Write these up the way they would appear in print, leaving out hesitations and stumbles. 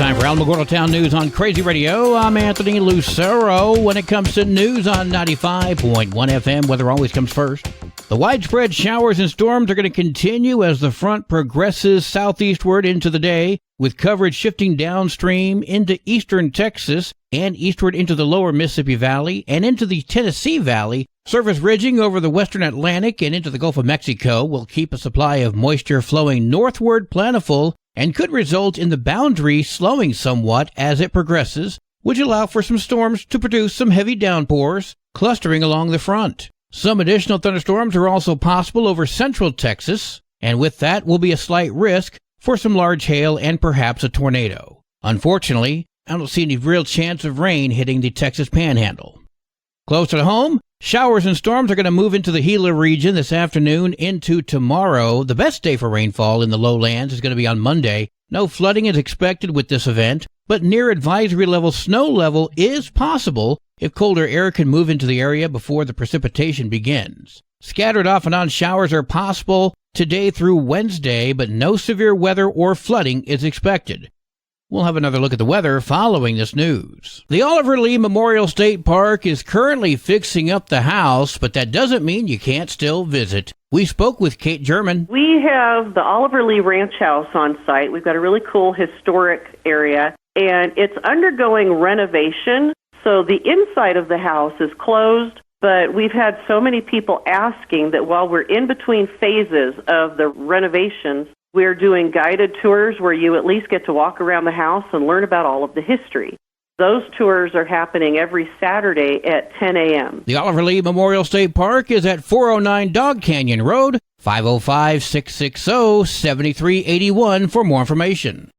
Time for Alamogordo Town News on Crazy Radio. I'm Anthony Lucero. When it comes to news on 95.1 FM, weather always comes first. The widespread showers and storms are going to continue as the front progresses southeastward into the day, with coverage shifting downstream into eastern Texas and eastward into the lower Mississippi Valley and into the Tennessee Valley. Surface ridging over the western Atlantic and into the Gulf of Mexico will keep a supply of moisture flowing northward plentiful and could result in the boundary slowing somewhat as it progresses, which allow for some storms to produce some heavy downpours clustering along the front. Some additional thunderstorms are also possible over central Texas, and with that will be a slight risk for some large hail and perhaps a tornado. Unfortunately, I don't see any real chance of rain hitting the Texas Panhandle. Closer to home, showers and storms are going to move into the Gila region this afternoon into tomorrow. The best day for rainfall in the lowlands is going to be on Monday. No flooding is expected with this event, but near advisory level snow level is possible if colder air can move into the area before the precipitation begins. Scattered off and on showers are possible today through Wednesday, but no severe weather or flooding is expected. We'll have another look at the weather following this news. The Oliver Lee Memorial State Park is currently fixing up the house, but that doesn't mean you can't still visit. We spoke with Kate German. We have the Oliver Lee Ranch House on site. We've got a really cool historic area, and it's undergoing renovation. So the inside of the house is closed, but we've had so many people asking that while we're in between phases of the renovations, we're doing guided tours where you at least get to walk around the house and learn about all of the history. Those tours are happening every Saturday at 10 a.m. The Oliver Lee Memorial State Park is at 409 Dog Canyon Road, 505-660-7381 for more information.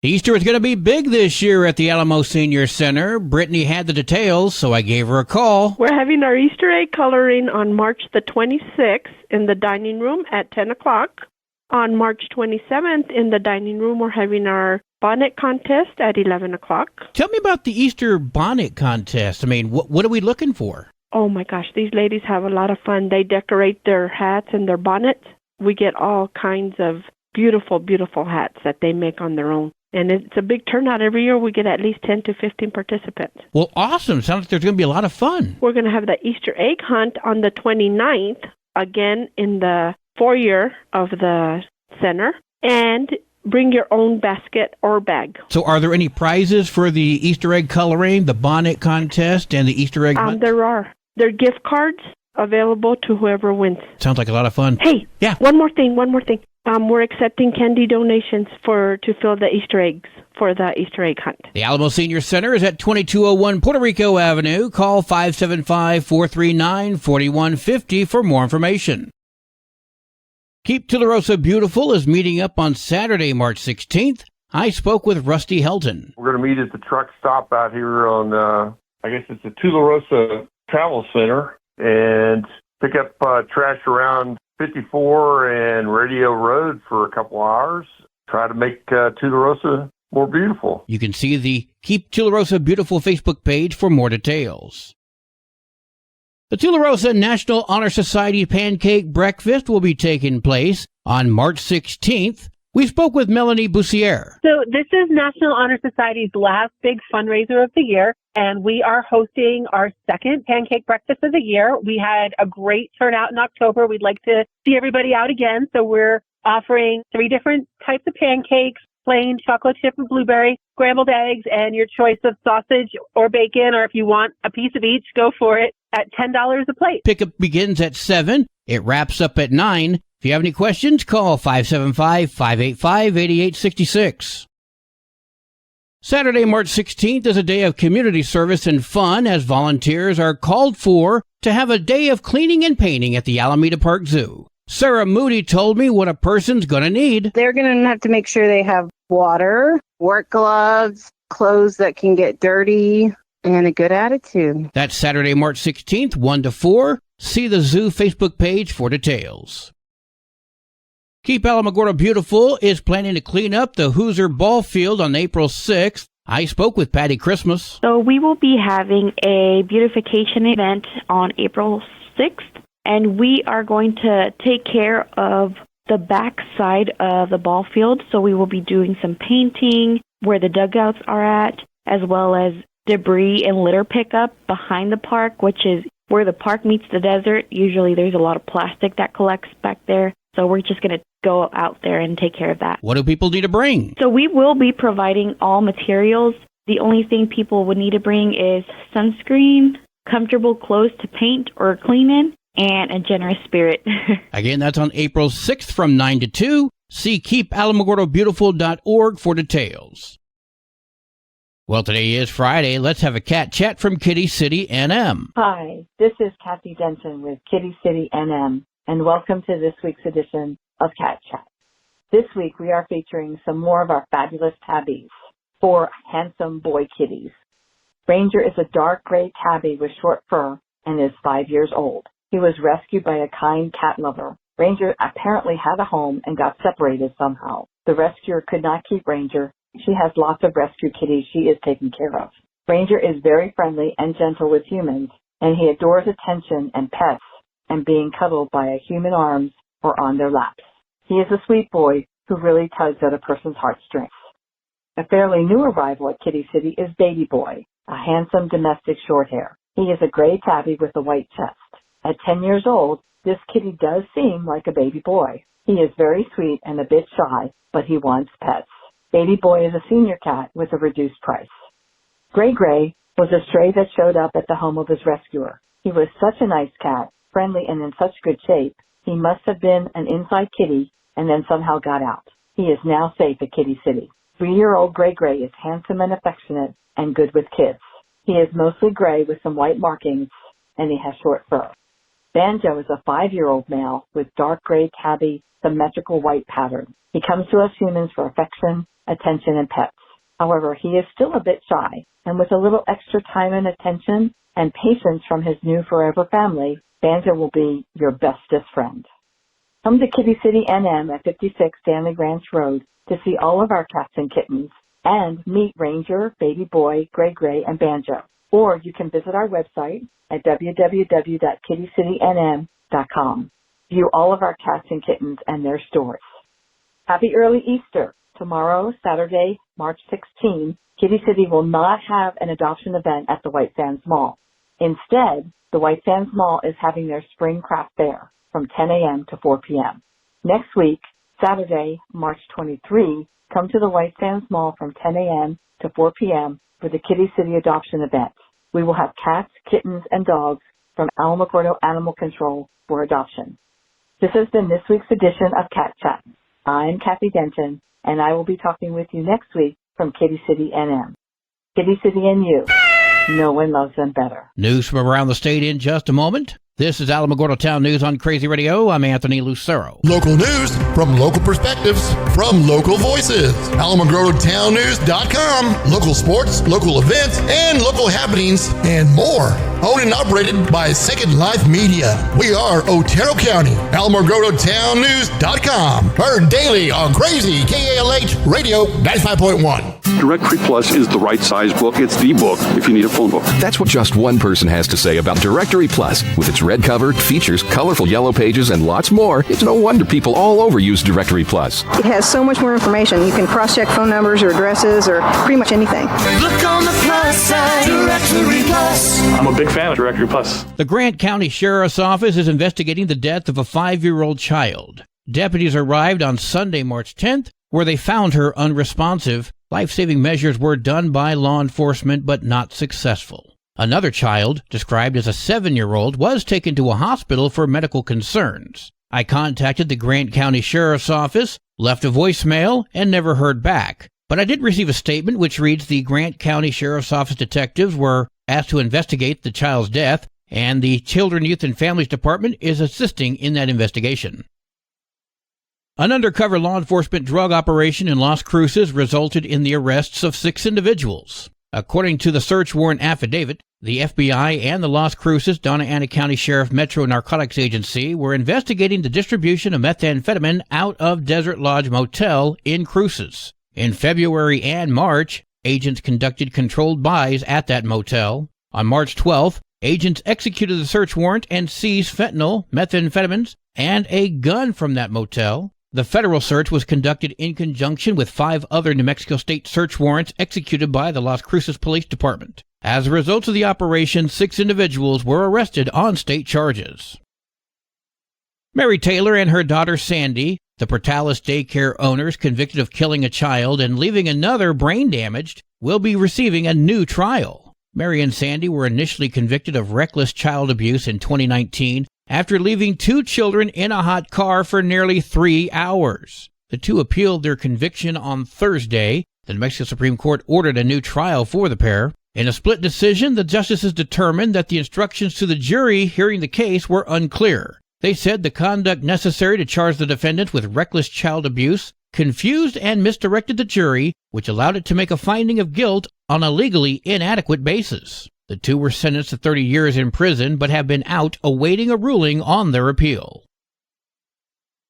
Easter is going to be big this year at the Alamo Senior Center. Brittany had the details, so I gave her a call. We're having our Easter egg coloring on March the 26th in the dining room at 10 o'clock. On March 27th in the dining room, we're having our bonnet contest at 11 o'clock. Tell me about the Easter bonnet contest. I mean, what are we looking for? Oh, my gosh, these ladies have a lot of fun. They decorate their hats and their bonnets. We get all kinds of beautiful, beautiful hats that they make on their own. And it's a big turnout every year. We get at least 10 to 15 participants. Well, awesome. Sounds like there's going to be a lot of fun. We're going to have the Easter egg hunt on the 29th, again in the foyer of the center. And bring your own basket or bag. So are there any prizes for the Easter egg coloring, the bonnet contest, and the Easter egg hunt? There are. There are gift cards available to whoever wins. Sounds like a lot of fun. Hey, yeah. One more thing. We're accepting candy donations to fill the Easter eggs for the Easter egg hunt. The Alamo Senior Center is at 2201 Puerto Rico Avenue. Call 575-439-4150 for more information. Keep Tularosa Beautiful is meeting up on Saturday, March 16th. I spoke with Rusty Helton. We're going to meet at the truck stop out here on, I guess it's the Tularosa Travel Center, and pick up trash around 54 and Radio Road for a couple hours. Try to make Tularosa more beautiful. You can see the Keep Tularosa Beautiful Facebook page for more details. The Tularosa National Honor Society Pancake Breakfast will be taking place on March 16th. We spoke with Melanie Boussier. So this is National Honor Society's last big fundraiser of the year, and we are hosting our second pancake breakfast of the year. We had a great turnout in October. We'd like to see everybody out again, so we're offering 3 different types of pancakes: plain, chocolate chip, and blueberry, scrambled eggs, and your choice of sausage or bacon, or if you want a piece of each, go for it, at $10 a plate. Pickup begins at 7. It wraps up at 9. If you have any questions, call 575-585-8866. Saturday, March 16th is a day of community service and fun as volunteers are called for to have a day of cleaning and painting at the Alameda Park Zoo. Sarah Moody told me what a person's going to need. They're going to have to make sure they have water, work gloves, clothes that can get dirty, and a good attitude. That's Saturday, March 16th, 1 to 4. See the zoo Facebook page for details. Keep Alamogordo Beautiful is planning to clean up the Hoosier Ball Field on April 6th. I spoke with Patty Christmas. So we will be having a beautification event on April 6th, and we are going to take care of the back side of the ball field. So we will be doing some painting where the dugouts are at, as well as debris and litter pickup behind the park, which is where the park meets the desert. Usually there's a lot of plastic that collects back there. So we're just going to go out there and take care of that. What do people need to bring? So we will be providing all materials. The only thing people would need to bring is sunscreen, comfortable clothes to paint or clean in, and a generous spirit. Again, that's on April 6th from 9 to 2. See keepalamogordobeautiful.org for details. Well, today is Friday. Let's have a cat chat from Kitty City NM. Hi, this is Kathy Denton with Kitty City NM, and welcome to this week's edition of Cat Chat. This week we are featuring some more of our fabulous tabbies, 4 handsome boy kitties. Ranger is a dark gray tabby with short fur and is 5 years old. He was rescued by a kind cat lover. Ranger apparently had a home and got separated somehow. The rescuer could not keep Ranger. She has lots of rescue kitties she is taking care of. Ranger is very friendly and gentle with humans, and he adores attention and pets and being cuddled by human arms or on their laps. He is a sweet boy who really tugs at a person's heartstrings. A fairly new arrival at Kitty City is Baby Boy, a handsome domestic shorthair. He is a gray tabby with a white chest. At 10 years old, this kitty does seem like a baby boy. He is very sweet and a bit shy, but he wants pets. Baby Boy is a senior cat with a reduced price. Gray Gray was a stray that showed up at the home of his rescuer. He was such a nice cat, friendly and in such good shape, he must have been an inside kitty and then somehow got out. He is now safe at Kitty City. 3-year-old Gray Gray is handsome and affectionate and good with kids. He is mostly gray with some white markings, and he has short fur. Banjo is a 5-year-old male with dark gray tabby, symmetrical white pattern. He comes to us humans for affection, attention, and pets. However, he is still a bit shy, and with a little extra time and attention and patience from his new forever family, Banjo will be your bestest friend. Come to Kitty City NM at 56 Stanley Ranch Road to see all of our cats and kittens and meet Ranger, Baby Boy, Gray Gray, and Banjo. Or you can visit our website at www.kittycitynm.com. View all of our cats and kittens and their stores. Happy early Easter. Tomorrow, Saturday, March 16, Kitty City will not have an adoption event at the White Sands Mall. Instead, the White Sands Mall is having their spring craft fair from 10 a.m. to 4 p.m. Next week, Saturday, March 23, come to the White Sands Mall from 10 a.m. to 4 p.m. for the Kitty City adoption event. We will have cats, kittens, and dogs from Alamogordo Animal Control for adoption. This has been this week's edition of Cat Chat. I'm Kathy Denton, and I will be talking with you next week from Kitty City NM. Kitty City and you. No one loves them better. News from around the state in just a moment. This is Alamogordo Town News on Crazy Radio. I'm Anthony Lucero. Local news from local perspectives from local voices. AlamogordoTownNews.com. Local sports, local events, and local happenings, and more. Owned and operated by Second Life Media. We are Otero County. AlamogordoTownNews.com. Heard daily on Crazy KALH Radio 95.1. Directory Plus is the right size book. It's the book if you need a phone book. That's what just one person has to say about Directory Plus. With its red cover, features, colorful yellow pages, and lots more, it's no wonder people all over use Directory Plus. It has so much more information. You can cross-check phone numbers or addresses or pretty much anything. Look on the plus side, Directory Plus. I'm a big fan of Directory Plus. The Grant County Sheriff's Office is investigating the death of a 5-year-old child. Deputies arrived on Sunday, March 10th, where they found her unresponsive. Life-saving measures were done by law enforcement, but not successful. Another child, described as a 7-year-old, was taken to a hospital for medical concerns. I contacted the Grant County Sheriff's Office, left a voicemail, and never heard back. But I did receive a statement which reads the Grant County Sheriff's Office detectives were asked to investigate the child's death, and the Children, Youth, and Families Department is assisting in that investigation. An undercover law enforcement drug operation in Las Cruces resulted in the arrests of 6 individuals. According to the search warrant affidavit, the FBI and the Las Cruces Donna Ana County Sheriff Metro Narcotics Agency were investigating the distribution of methamphetamine out of Desert Lodge Motel in Cruces. In February and March, agents conducted controlled buys at that motel. On March 12th, agents executed the search warrant and seized fentanyl, methamphetamines, and a gun from that motel. The federal search was conducted in conjunction with 5 other New Mexico State search warrants executed by the Las Cruces Police Department. As a result of the operation, 6 individuals were arrested on state charges. Mary Taylor and her daughter Sandy, the Portales daycare owners convicted of killing a child and leaving another brain damaged, will be receiving a new trial. Mary and Sandy were initially convicted of reckless child abuse in 2019 after leaving 2 children in a hot car for nearly 3 hours. The 2 appealed their conviction on Thursday. The New Mexico Supreme Court ordered a new trial for the pair. In a split decision, the justices determined that the instructions to the jury hearing the case were unclear. They said the conduct necessary to charge the defendants with reckless child abuse confused and misdirected the jury, which allowed it to make a finding of guilt on a legally inadequate basis. The 2 were sentenced to 30 years in prison but have been out awaiting a ruling on their appeal.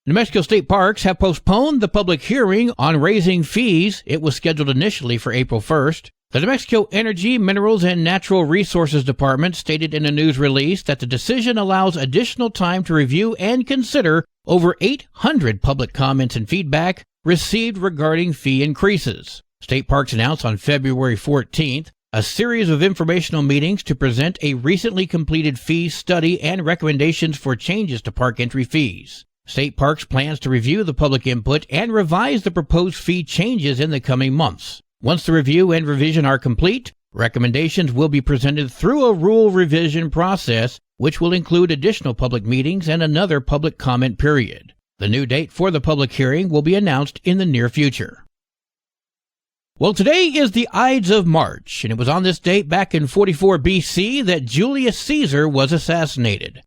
New Mexico State Parks have postponed the public hearing on raising fees. It was scheduled initially for April 1st. The New Mexico Energy, Minerals, and Natural Resources Department stated in a news release that the decision allows additional time to review and consider over 800 public comments and feedback received regarding fee increases. State Parks announced on February 14th a series of informational meetings to present a recently completed fee study and recommendations for changes to park entry fees. State Parks plans to review the public input and revise the proposed fee changes in the coming months. Once the review and revision are complete, recommendations will be presented through a rule revision process, which will include additional public meetings and another public comment period. The new date for the public hearing will be announced in the near future. Well, today is the Ides of March, and it was on this date back in 44 BC that Julius Caesar was assassinated.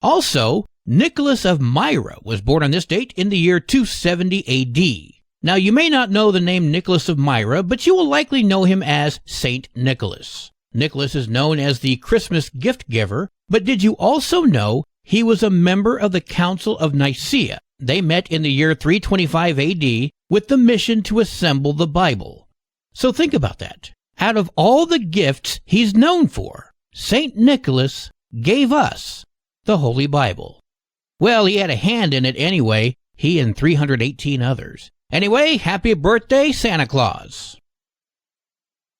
Also, Nicholas of Myra was born on this date in the year 270 AD. Now, you may not know the name Nicholas of Myra, but you will likely know him as Saint Nicholas. Nicholas is known as the Christmas gift giver, but did you also know he was a member of the Council of Nicaea? They met in the year 325 AD with the mission to assemble the Bible. So think about that. Out of all the gifts he's known for, Saint Nicholas gave us the Holy Bible. Well, he had a hand in it anyway, he and 318 others. Anyway, happy birthday, Santa Claus.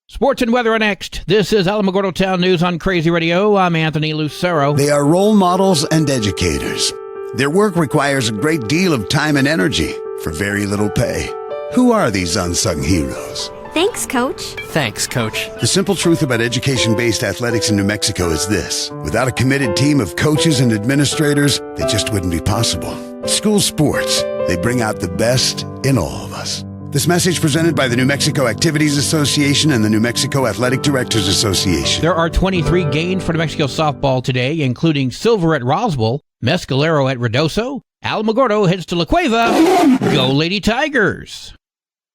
Sports and weather are next. This is Alamogordo Town News on Crazy Radio. I'm Anthony Lucero. They are role models and educators. Their work requires a great deal of time and energy for very little pay. Who are these unsung heroes? Thanks, Coach. Thanks, Coach. The simple truth about education-based athletics in New Mexico is this. Without a committed team of coaches and administrators, it just wouldn't be possible. School sports, they bring out the best in all of us. This message presented by the New Mexico Activities Association and the New Mexico Athletic Directors Association. There are 23 games for New Mexico softball today, including silver at Roswell, Mescalero at Ruidoso, Alamogordo heads to La Cueva. Go Lady Tigers!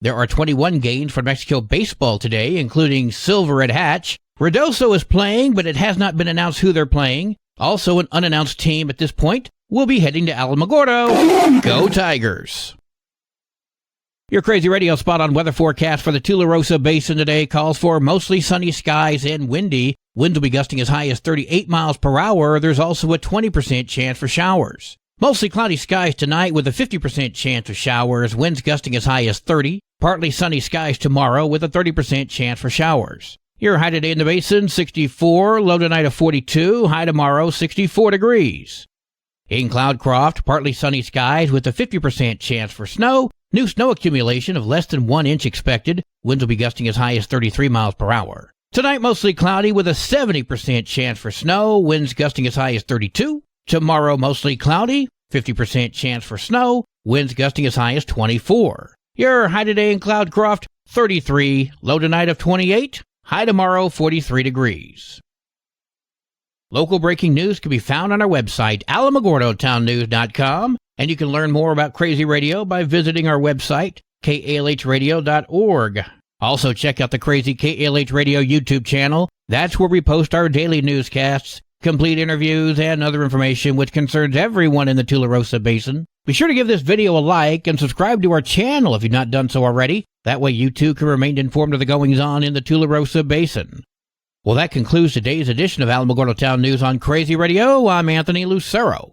There are 21 games for New Mexico baseball today, including silver at Hatch. Ruidoso is playing, but it has not been announced who they're playing. Also, an unannounced team at this point will be heading to Alamogordo. Go Tigers! Your Crazy Radio spot-on weather forecast for the Tularosa Basin today calls for mostly sunny skies and windy. Winds will be gusting as high as 38 miles per hour. There's also a 20% chance for showers. Mostly cloudy skies tonight with a 50% chance of showers. Winds gusting as high as 30. Partly sunny skies tomorrow with a 30% chance for showers. Your high today in the basin, 64. Low tonight of 42. High tomorrow, 64 degrees. In Cloudcroft, partly sunny skies with a 50% chance for snow. New snow accumulation of less than 1 inch expected. Winds will be gusting as high as 33 miles per hour. Tonight, mostly cloudy with a 70% chance for snow. Winds gusting as high as 32. Tomorrow, mostly cloudy, 50% chance for snow. Winds gusting as high as 24. Your high today in Cloudcroft, 33. Low tonight of 28. High tomorrow, 43 degrees. Local breaking news can be found on our website, alamogordotownnews.com. And you can learn more about Crazy Radio by visiting our website, kalhradio.org. Also, check out the Crazy KALH Radio YouTube channel. That's where we post our daily newscasts, complete interviews, and other information which concerns everyone in the Tularosa Basin. Be sure to give this video a like and subscribe to our channel if you've not done so already. That way you too can remain informed of the goings-on in the Tularosa Basin. Well, that concludes today's edition of Alamogordo Town News on Crazy Radio. I'm Anthony Lucero.